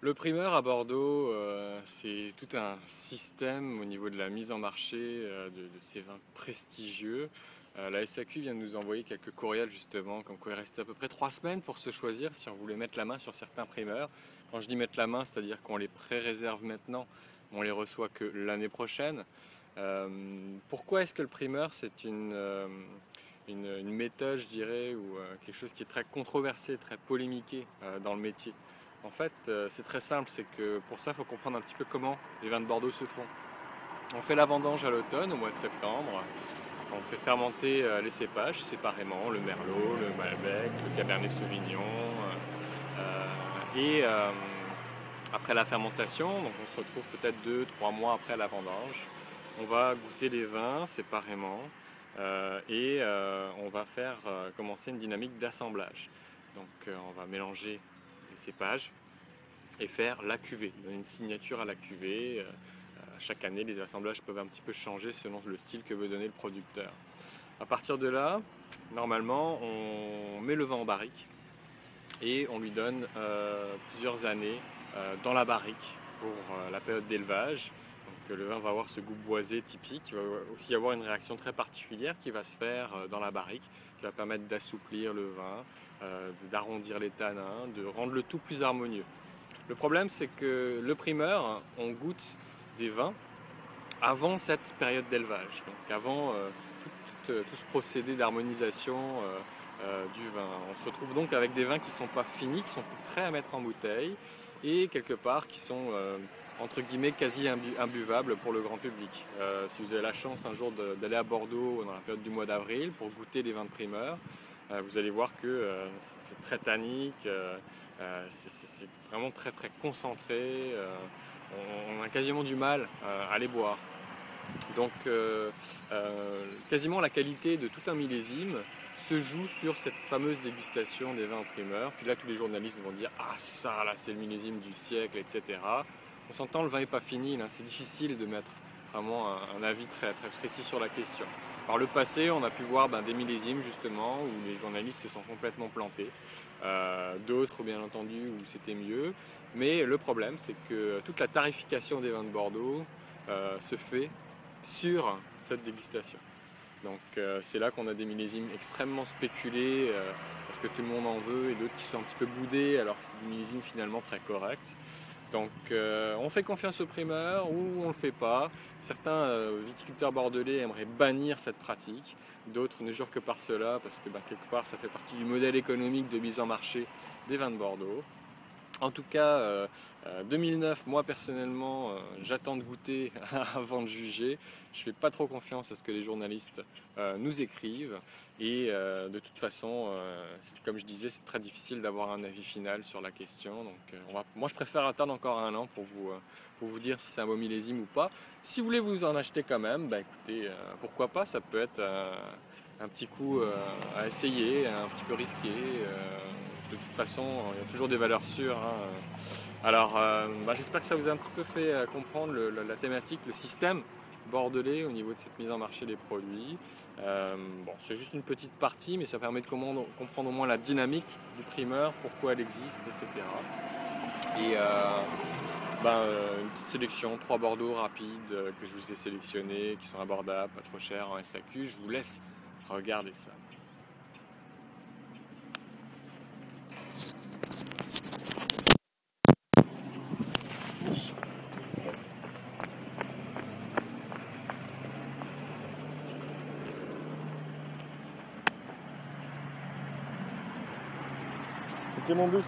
Le primeur à Bordeaux, c'est tout un système au niveau de la mise en marché de ces vins prestigieux. La SAQ vient de nous envoyer quelques courriels justement, comme quoi il restait à peu près 3 semaines pour se choisir si on voulait mettre la main sur certains primeurs. Quand je dis mettre la main, c'est-à-dire qu'on les pré-réserve maintenant, on les reçoit que l'année prochaine. Euh, Pourquoi est-ce que le primeur c'est une méthode, je dirais, ou quelque chose qui est très controversé, très polémiqué dans le métier? En fait, c'est très simple, c'est que pour ça, il faut comprendre un petit peu comment les vins de Bordeaux se font. On fait la vendange à l'automne, au mois de septembre. On fait fermenter les cépages séparément, le Merlot, le Malbec, le Cabernet Sauvignon. Et après la fermentation, donc on se retrouve peut-être 2, 3 mois après la vendange, on va goûter les vins séparément on va faire commencer une dynamique d'assemblage. Donc on va mélanger les cépages et faire la cuvée, donner une signature à la cuvée. Chaque année, les assemblages peuvent un petit peu changer selon le style que veut donner le producteur. À partir de là, normalement, on met le vin en barrique et on lui donne plusieurs années dans la barrique pour la période d'élevage. Donc, le vin va avoir ce goût boisé typique, il va aussi avoir une réaction très particulière qui va se faire dans la barrique, qui va permettre d'assouplir le vin, d'arrondir les tanins, de rendre le tout plus harmonieux. Le problème, c'est que le primeur, on goûte des vins avant cette période d'élevage, donc avant tout ce procédé d'harmonisation du vin. On se retrouve donc avec des vins qui ne sont pas finis, qui sont prêts à mettre en bouteille et quelque part qui sont entre guillemets quasi imbuvables pour le grand public. Si vous avez la chance un jour d'aller à Bordeaux dans la période du mois d'avril pour goûter les vins de primeur, vous allez voir que c'est très tannique, c'est vraiment très très concentré, on a quasiment du mal à les boire. Donc quasiment la qualité de tout un millésime se joue sur cette fameuse dégustation des vins en primeur. Puis là tous les journalistes vont dire ah ça là c'est le millésime du siècle, etc. On s'entend, le vin n'est pas fini, c'est difficile de mettre vraiment un avis très, très précis sur la question. Par le passé, on a pu voir des millésimes justement où les journalistes se sont complètement plantés, d'autres bien entendu où c'était mieux, mais le problème c'est que toute la tarification des vins de Bordeaux se fait sur cette dégustation. Donc c'est là qu'on a des millésimes extrêmement spéculés parce que tout le monde en veut et d'autres qui sont un petit peu boudés alors que c'est des millésimes finalement très corrects. Donc on fait confiance aux primeurs ou on ne le fait pas. Certains viticulteurs bordelais aimeraient bannir cette pratique, d'autres ne jurent que par cela parce que quelque part ça fait partie du modèle économique de mise en marché des vins de Bordeaux. En tout cas, 2009, moi personnellement, j'attends de goûter avant de juger. Je ne fais pas trop confiance à ce que les journalistes nous écrivent. Et de toute façon, comme je disais, c'est très difficile d'avoir un avis final sur la question. Donc, moi, je préfère attendre encore un an pour vous dire si c'est un beau millésime ou pas. Si vous voulez vous en acheter quand même, écoutez, pourquoi pas, ça peut être un petit coup à essayer, un petit peu risqué. De toute façon, il y a toujours des valeurs sûres. Alors, j'espère que ça vous a un petit peu fait comprendre la thématique, le système bordelais au niveau de cette mise en marché des produits. C'est juste une petite partie, mais ça permet de comprendre au moins la dynamique du primeur, pourquoi elle existe, etc. Et une petite sélection, 3 Bordeaux rapides que je vous ai sélectionnés, qui sont abordables, pas trop chers en SAQ. Je vous laisse regarder ça. C'était mon bus.